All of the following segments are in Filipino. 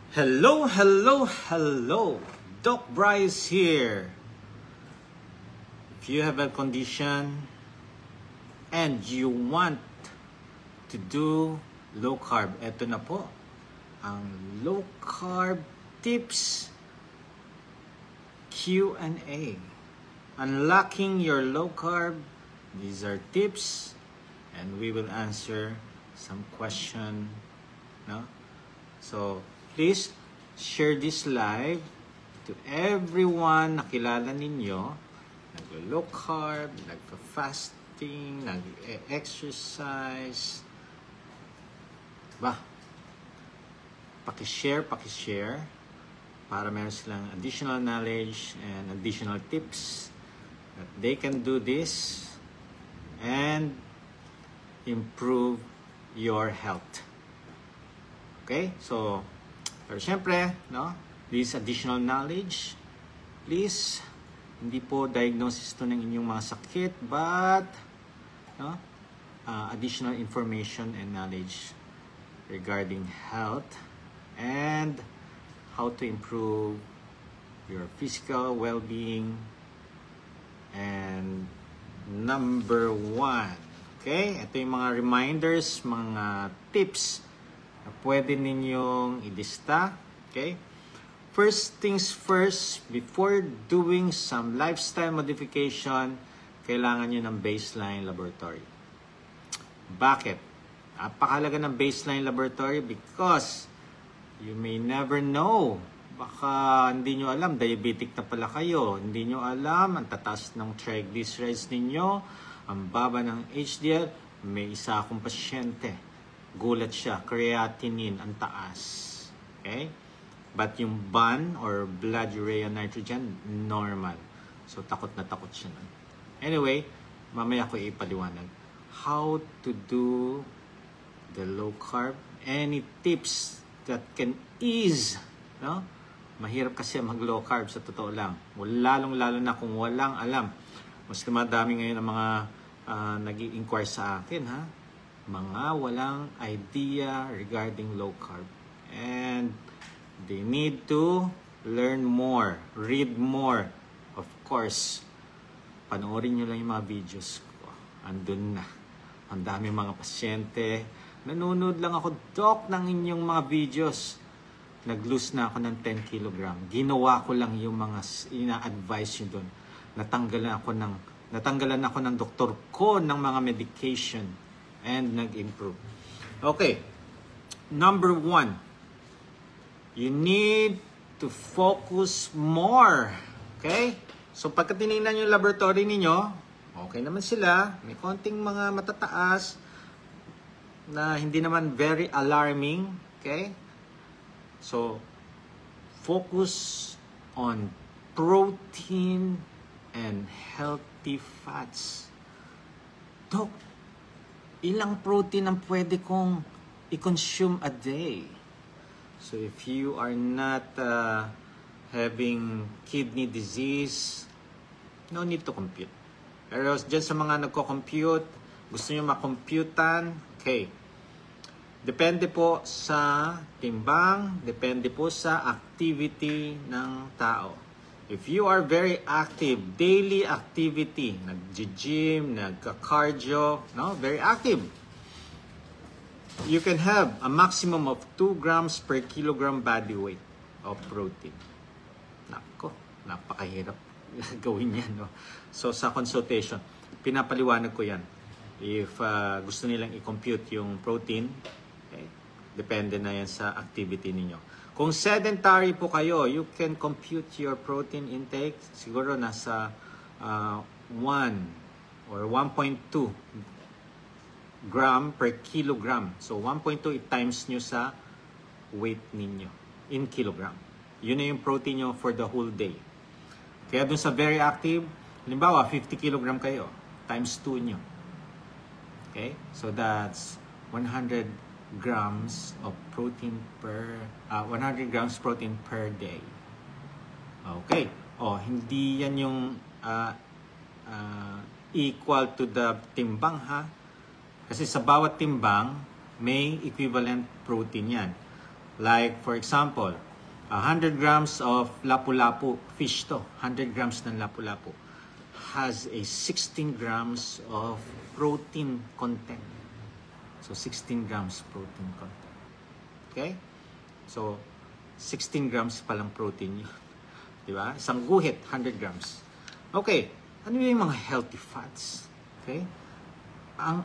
Hello, hello, hello. Doc Bryce here. If you have a condition and you want to do low carb, eto na po ang low carb tips Q&A. Unlocking your low carb. These are tips and we will answer some question, no? So, please share this live to everyone na kilala ninyo. Nag-low carb, nag-fasting, nag-exercise. Pakishare para meron silang additional knowledge and additional tips that they can do this and improve your health. Okay? So, pero syempre, no? This additional knowledge, please, hindi po diagnosis to ng inyong mga sakit, but no? Additional information and knowledge regarding health and how to improve your physical well-being. And number 1, okay? Ito yung mga reminders, mga tips na pwede ninyong ilista. Okay? First things first, before doing some lifestyle modification, kailangan nyo ng baseline laboratory. Bakit? Napakahalaga ng baseline laboratory because you may never know. Baka hindi nyo alam, diabetic na pala kayo. Hindi nyo alam, ang tataas ng triglycerides ninyo, ang baba ng HDL. May isa akong pasyente. Gulat siya, creatinine, ang taas. Okay? But yung BUN or blood urea nitrogen, normal. So, takot na takot siya nun. Anyway, mamaya ko ipaliwanag. How to do the low carb. Any tips that can ease, no? Mahirap kasi mag-low carb sa totoo lang. Lalong-lalo na kung walang alam. Mas dumadami ngayon ang mga nag-i-inquire sa akin, ha? Mga walang idea regarding low carb. And they need to learn more, read more. Of course, panoorin nyo lang yung mga videos ko. Andun na. Ang dami mga pasyente. Nanonood lang ako, Doc, ng inyong mga videos. Nag-lose na ako ng 10 kilogram. Ginawa ko lang yung mga ina-advise nyo doon. Natanggalan ako ng doktor ko ng mga medication and nag-improve. Okay. Number 1. You need to focus more. Okay? So, pagka tinignan yung laboratory ninyo, okay naman sila. May konting mga matataas na hindi naman very alarming. Okay? So, focus on protein and healthy fats. Doc, ilang protein ang pwede kong i-consume a day? So, if you are not having kidney disease, no need to compute. Pero dyan sa mga nagko-compute, gusto nyo makomputan, okay. Depende po sa timbang, depende po sa activity ng tao. If you are very active, daily activity, nag-gym, nagka-cardio, no? Very active. You can have a maximum of 2 grams per kilogram body weight of protein. Nako, napakahirap gawin yan, no? So, sa consultation, pinapaliwanag ko yan. If gusto nilang i-compute yung protein, okay, depende na yan sa activity ninyo. Kung sedentary po kayo, you can compute your protein intake. Siguro nasa 1 or 1.2 gram per kilogram. So, 1.2 times nyo sa weight ninyo in kilogram. Yun na yung protein nyo for the whole day. Kaya dun sa very active, halimbawa, 50 kilogram kayo, times 2 nyo. Okay? So, that's 100 grams of protein per 100 grams protein per day. Okay. Hindi yan yung equal to the timbang, ha? Kasi sa bawat timbang may equivalent protein yan. Like, for example, 100 grams of lapu-lapu, fish to, 100 grams ng lapu-lapu, has a 16 grams of protein content. So, 16 grams protein content. Okay? So, 16 grams palang protein yun. Diba? Isang guhit, 100 grams. Okay. Ano yung mga healthy fats? Okay? Ang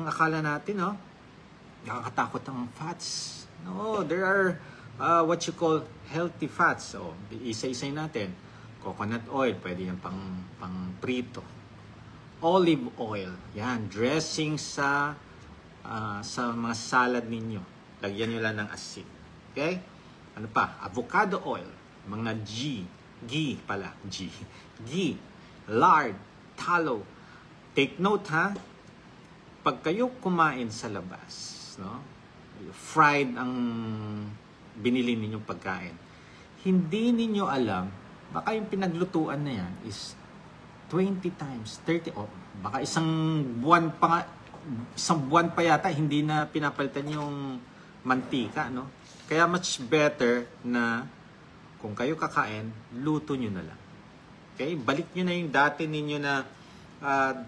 akala natin, no? Nakakatakot ang fats. No, there are what you call healthy fats. So, isa-isay natin. Coconut oil, pwede yan pang prito. Olive oil, yan, dressing sa mga salad ninyo. Lagyan nyo lang ng asin. Okay? Ano pa? Avocado oil, mga ghee, lard, tallow. Take note ha, pag kayo kumain sa labas, no? Fried ang binili ninyong pagkain. Hindi ninyo alam, baka yung pinaglutuan na yan is 20 times, 30, o baka isang buwan pa yata, hindi na pinapalitan yung mantika, no? Kaya much better na kung kayo kakain, luto nyo na lang. Okay? Balik nyo na yung dati ninyo na,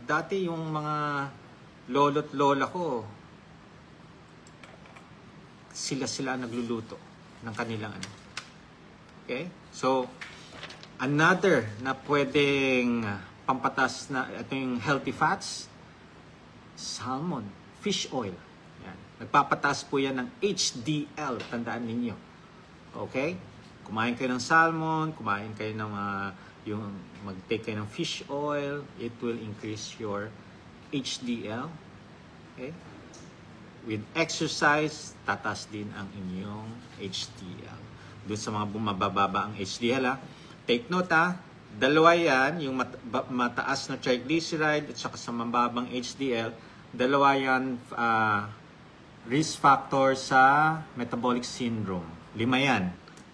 dati yung mga lolo't lola ko, sila nagluluto ng kanilang ano. Okay? So, another na pwedeng pampatas na ito yung healthy fats, salmon, fish oil. Yan. Nagpapatas po yan ng HDL, tandaan ninyo. Okay? Kumain kayo ng salmon, kumain kayo ng mag-take kayo ng fish oil, it will increase your HDL. Okay? With exercise, tatas din ang inyong HDL. Doon sa mga bumababa ang HDL, ha? Take note, ha? Dalawa yan, yung mataas na triglyceride at saka sa mababang HDL, dalawa yan risk factor sa metabolic syndrome. 5 yan.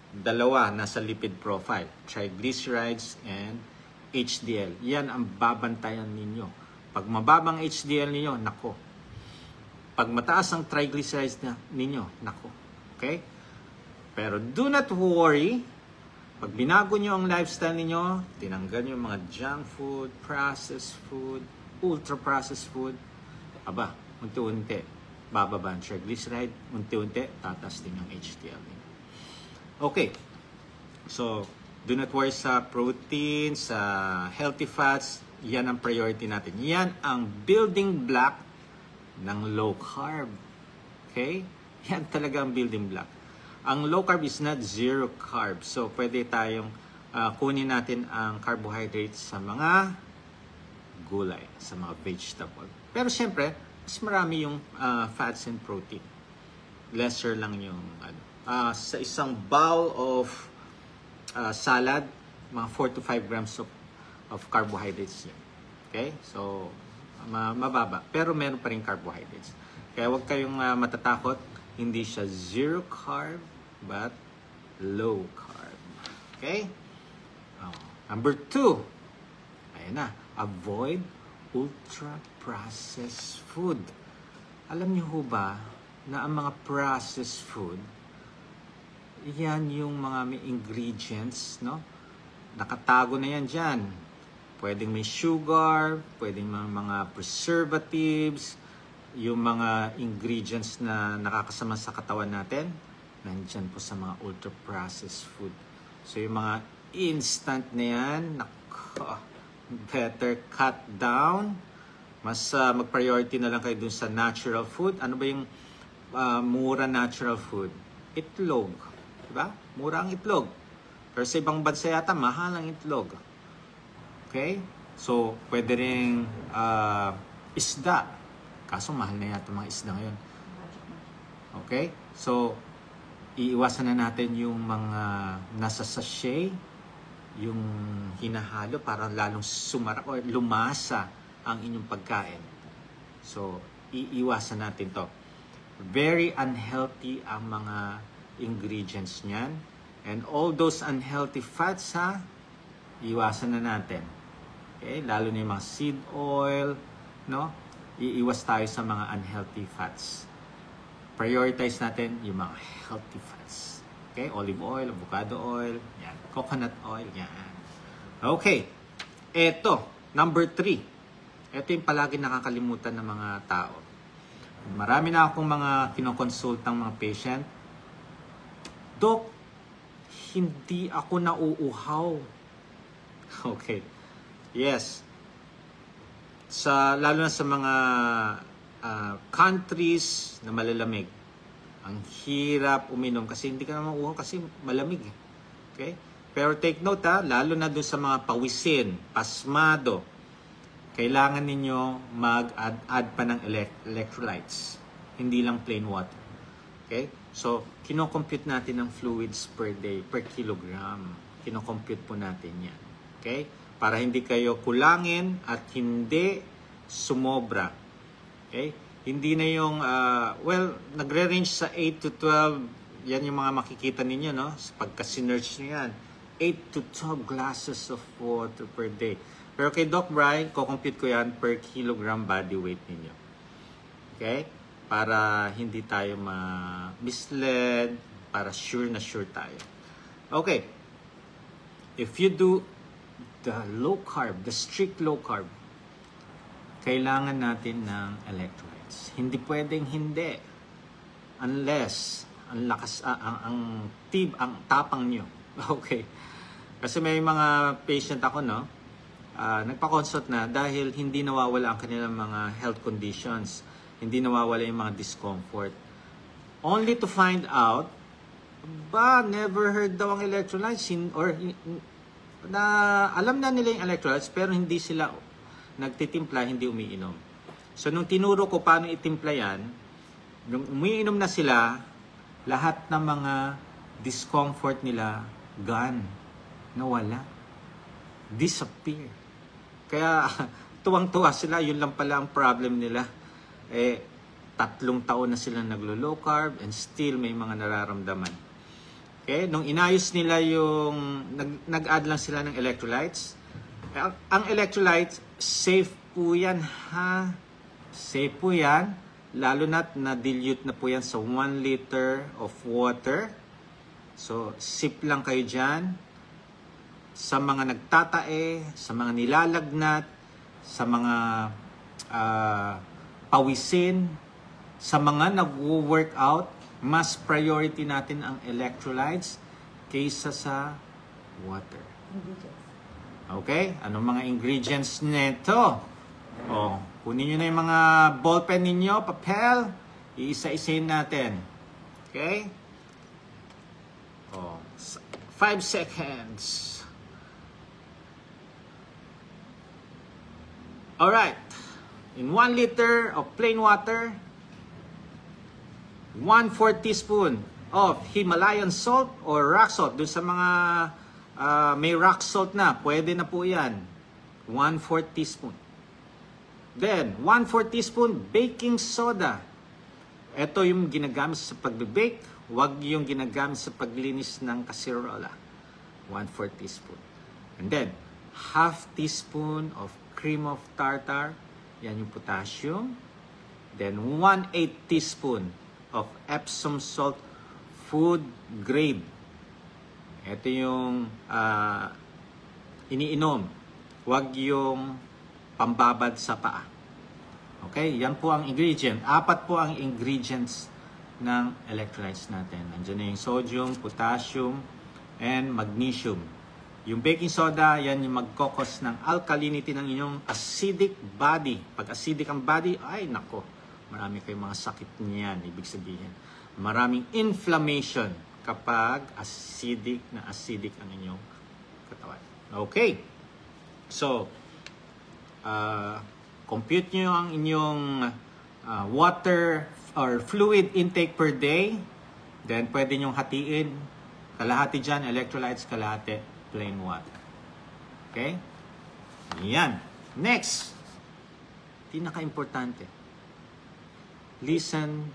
Dalawa nasa lipid profile, triglycerides and HDL. Yan ang babantayan ninyo. Pag mababang HDL ninyo, nako. Pag mataas ang triglycerides ninyo, nako. Okay? Pero do not worry. Pag binago nyo ang lifestyle ninyo, tinanggal nyo yung mga junk food, processed food, ultra-processed food, aba, unti-unti, bababa ang triglyceride, unti-unti, tatas din yung HDL ninyo. Okay, so do not worry sa protein, sa healthy fats, yan ang priority natin. Yan ang building block ng low carb. Okay? Yan talaga ang building block. Ang low carb is not zero carb. So, pwede tayong kunin natin ang carbohydrates sa mga gulay, sa mga vegetable. Pero siyempre, mas marami yung fats and protein. Lesser lang yung sa isang bowl of salad, mga 4 to 5 grams of carbohydrates yan. Okay? So, mababa. Pero meron pa rin carbohydrates. Kaya huwag kayong matatakot. Hindi siya zero carb, but low carb. Okay? Number 2. Ayan na. Avoid ultra-processed food. Alam niyo ho ba na ang mga processed food, yan yung mga may ingredients, no? Nakatago na yan dyan. Pwedeng may sugar, pwedeng mga preservatives, yung mga ingredients na nakakasama sa katawan natin, nandyan po sa mga ultra-processed food. So, yung mga instant na yan, better cut down. Mas mag-priority na lang kayo dun sa natural food. Ano ba yung mura natural food? Itlog. Diba? Mura ang itlog. Pero sa ibang bansa yata, mahal ang itlog. Okay? So, pwede rin isda. Kaso mahal na yata mga isda ngayon. Okay? So, iiwasan na natin yung mga nasa sachet, yung hinahalo para lalong sumara o lumasa ang inyong pagkain. So, iiwasan natin to. Very unhealthy ang mga ingredients niyan. And all those unhealthy fats, iwasan na natin. Okay? Lalo na yung mga seed oil, no? Iiwas tayo sa mga unhealthy fats. prioritize natin yung mga healthy fats. Okay? Olive oil, avocado oil, yan. Coconut oil, yan. Okay. Ito, number 3. Ito yung palagi nakakalimutan ng mga tao. Marami na akong mga kinoconsultang mga patient. Dok, hindi ako nauuhaw. Okay. Yes. Lalo na sa mga countries na malalamig. Ang hirap uminom kasi hindi ka na mauuhaw kasi malamig. Okay? Pero take note lalo na doon sa mga pawisin, pasmado, kailangan ninyo mag-add pa ng electrolytes. Hindi lang plain water. Okay? So, kino-compute natin ang fluids per day, per kilogram. Kino-compute po natin yan. Okay? Para hindi kayo kulangin at hindi sumobra. Okay? Hindi na yung, nagre-range sa 8 to 12, yan yung mga makikita ninyo, no? Pagka-sinerge nyo yan. 8 to 12 glasses of water per day. Pero kay Doc Brian, kukompute ko yan per kilogram body weight ninyo. Okay? Para hindi tayo ma-misled, para sure na sure tayo. Okay. If you do the low carb, the strict low carb, kailangan natin ng electrolytes. Hindi pwedeng hindi. Unless, ang lakas, ang tapang nyo. Okay. Kasi may mga patient ako, no? Nagpa-consult na dahil hindi nawawala ang kanilang mga health conditions. Hindi nawawala yung mga discomfort. Only to find out, never heard daw ang electrolytes alam na nila yung electrolytes pero hindi sila nagtitimpla, hindi umiinom. So nung tinuro ko paano itimpla yan, nung umiinom na sila, lahat ng mga discomfort nila gone, nawala, disappear. Kaya tuwang-tuwa sila, yun lang pala ang problem nila. 3 taon na sila naglo-low carb and still may mga nararamdaman. Okay? Nung inayos nila yung, nag-add lang sila ng electrolytes. Ang electrolytes, safe po yan ha. Safe po yan. Lalo na dilute na po yan sa 1 liter of water. So, sip lang kayo dyan. Sa mga nagtatae, sa mga nilalagnat, sa mga pawisin, sa mga nag-workout, mas priority natin ang electrolytes kaysa sa water. Okay? Anong mga ingredients nito? Kunin nyo na yung mga ballpen ninyo, papel, iisa-isahin natin. Okay? 5 seconds. Alright, in 1 liter of plain water, 1/4 teaspoon of Himalayan salt or rock salt. Doon sa mga may rock salt na, pwede na po yan. 1/4 teaspoon. Then, 1/4 teaspoon baking soda. Ito yung ginagamit sa pagbe-bake, wag yung ginagamit sa paglinis ng kasirola. 1/4 teaspoon. And then, 1/2 teaspoon of cream of tartar, yan yung potassium. Then 1/8 teaspoon of Epsom salt, food grade. Ito yung iniinom. Huwag yung pambabad sa paa. Okay, yan po ang ingredient. 4 po ang ingredients ng electrolytes natin. Nandiyan na yung sodium, potassium, and magnesium. Yung baking soda, yan yung magkokos ng alkalinity ng inyong acidic body. Pag acidic ang body, ay nako, marami kayong mga sakit niyan. Ibig sabihin, maraming inflammation kapag acidic ang inyong katawan. Okay. So, compute nyo ang inyong water or fluid intake per day. Then, pwede nyong hatiin. Kalahati dyan, electrolytes, kalahati plain water. Okay? Yan. Next. Pinaka-importante. Listen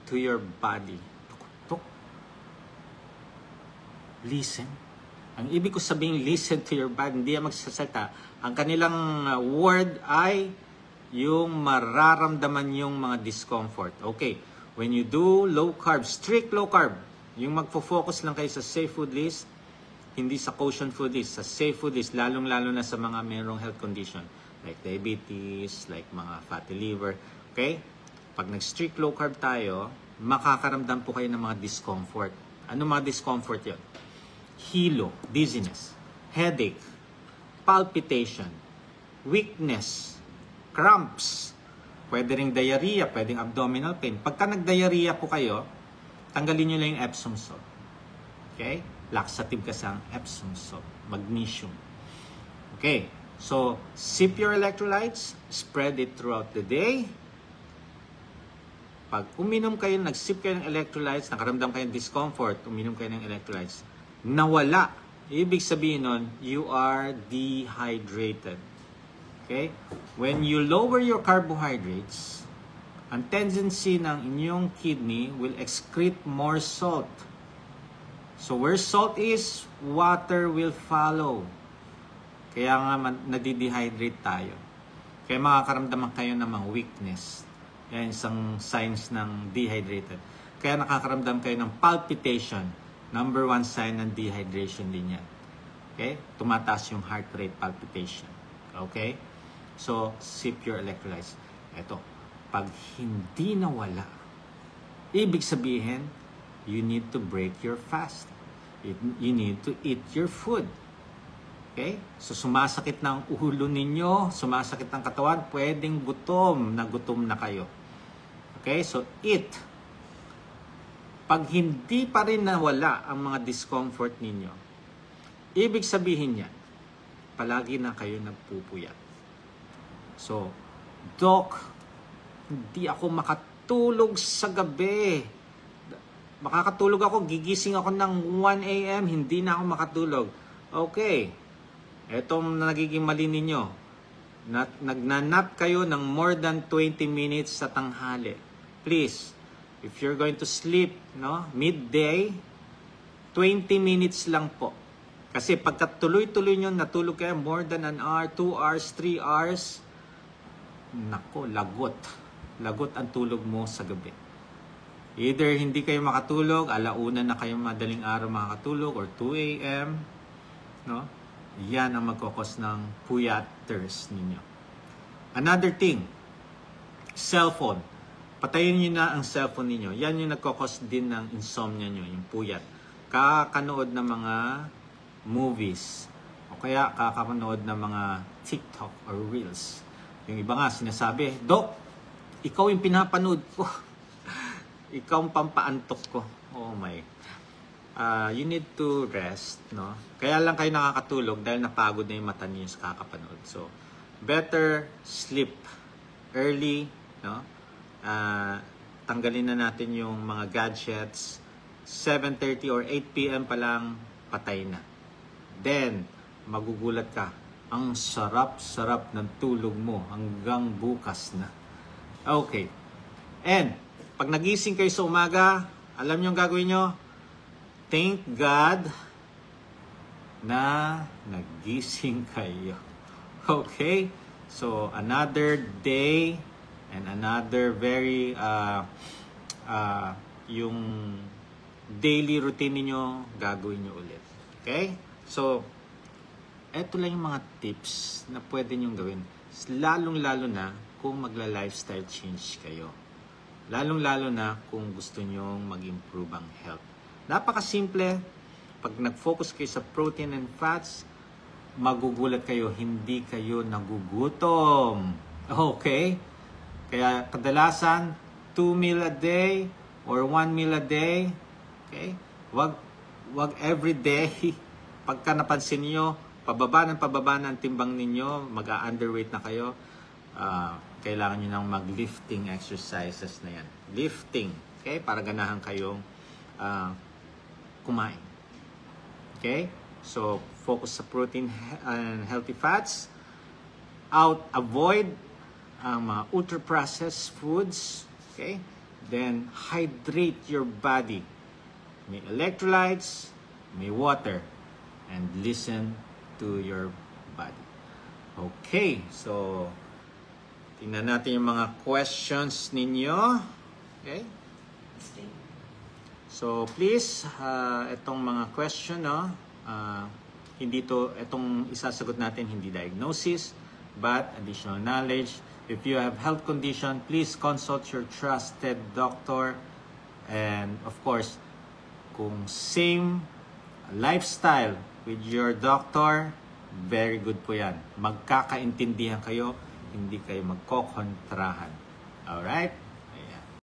to your body. Tuk. Listen. Ang ibig ko sabihin, listen to your body. Hindi yan magsasalita. Ang kanilang word ay yung mararamdaman yung mga discomfort. Okay. when you do low carb, strict low carb, yung magfo-focus lang kayo sa safe food list, hindi sa caution food list, sa safe food list, lalong-lalo na sa mga mayroong health condition, like diabetes, like mga fatty liver, okay? Pag nag-strict low carb tayo, makakaramdam po kayo ng mga discomfort. Ano mga discomfort yun? Hilo, dizziness, headache, palpitation, weakness, cramps, pwede ring diarrhea, pwedeng abdominal pain. Pagka nag-diarrhea po kayo, tanggalin nyo lang yung Epsom salt. Okay? Laxative kasi ang Epsom salt, magnesium. Okay, so sip your electrolytes, spread it throughout the day. Pag uminom kayo, nag-sip kayo ng electrolytes, nakaramdam kayo ng discomfort, uminom kayo ng electrolytes, nawala. Ibig sabihin nun, you are dehydrated. Okay? When you lower your carbohydrates, ang tendency ng inyong kidney will excrete more salt. So where salt is, water will follow. Kaya nga nadidehydrate tayo. Kaya makakaramdaman kayo ng mga weakness. Yan isang signs ng dehydrated. Kaya nakakaramdam kayo ng palpitation. Number 1 sign ng dehydration din yan. Okay? Tumataas yung heart rate, palpitation. Okay? So, sip your electrolytes. Ito, pag hindi nawala, ibig sabihin, you need to break your fast. You need to eat your food. Okay? So, sumasakit na ang ulo ninyo, sumasakit ang katawan, pwedeng gutom na kayo. Okay? So, eat. Pag hindi pa rin nawala ang mga discomfort ninyo, ibig sabihin niyan, palagi na kayo nagpupuyat. So, Doc, hindi ako makatulog sa gabi. Makakatulog ako, gigising ako ng 1 a.m., hindi na ako makatulog. Okay. Etong nagiging mali ninyo. Nagnanap kayo ng more than 20 minutes sa tanghali. Please, if you're going to sleep, midday, 20 minutes lang po. Kasi pagka tuloy-tuloy nyo natulog kayo more than an hour, 2 hours, 3 hours, nako, lagot. Lagot ang tulog mo sa gabi. Either hindi kayo makatulog, alauna na kayo madaling araw makakatulog, or 2 a.m., yan ang magkakos ng puyaters ninyo. Another thing, cellphone. Patayin nyo na ang cellphone ninyo. Yan yung nagkakos din ng insomnia nyo, yung puyat. Kakanood ng mga movies, o kaya kakanood ng mga TikTok or Reels. Yung iba nga sinasabi, Doc, ikaw yung pinapanood ko. Ikaw ang pampaantok ko. Oh my. You need to rest, Kaya lang kayo nakakatulog dahil napagod na yung mata niyo sa kakapanood. So, better sleep early, tanggalin na natin yung mga gadgets. 7:30 or 8 p.m. pa lang, patay na. Then, magugulat ka. Ang sarap-sarap ng tulog mo hanggang bukas na. Okay. And, pag nagising kayo sa umaga, alam nyo ang gagawin nyo? Thank God na nagising kayo. Okay? So, another day and another very, yung daily routine niyo gagawin nyo ulit. Okay? So, eto lang yung mga tips na pwede nyong gawin. Lalong-lalo na kung magla-lifestyle change kayo. Lalong-lalo na kung gusto nyong mag-improve ang health. Napakasimple. Pag nag-focus kayo sa protein and fats, magugulat kayo, hindi kayo nagugutom. Okay? Kaya kadalasan, 2 meal a day or 1 meal a day. Okay? Wag every day. Pagka napansin niyo, pababa ng timbang ninyo, mag-underweight na kayo, kailangan nyo ng mag-lifting exercises na yan. Lifting, okay? Para ganahan kayong kumain. Okay? So, focus sa protein and healthy fats. Avoid mga ultra-processed foods. Okay? Then, hydrate your body. May electrolytes, may water, and listen to your body. Okay, so tingnan natin yung mga questions ninyo. Okay? So please, itong mga question, no, itong isasagot natin hindi diagnosis, but additional knowledge. If you have health condition, please consult your trusted doctor. And of course, kung same lifestyle with your doctor, very good po yan. Magkakaintindihan kayo, hindi kayo magkokontrahan. Alright?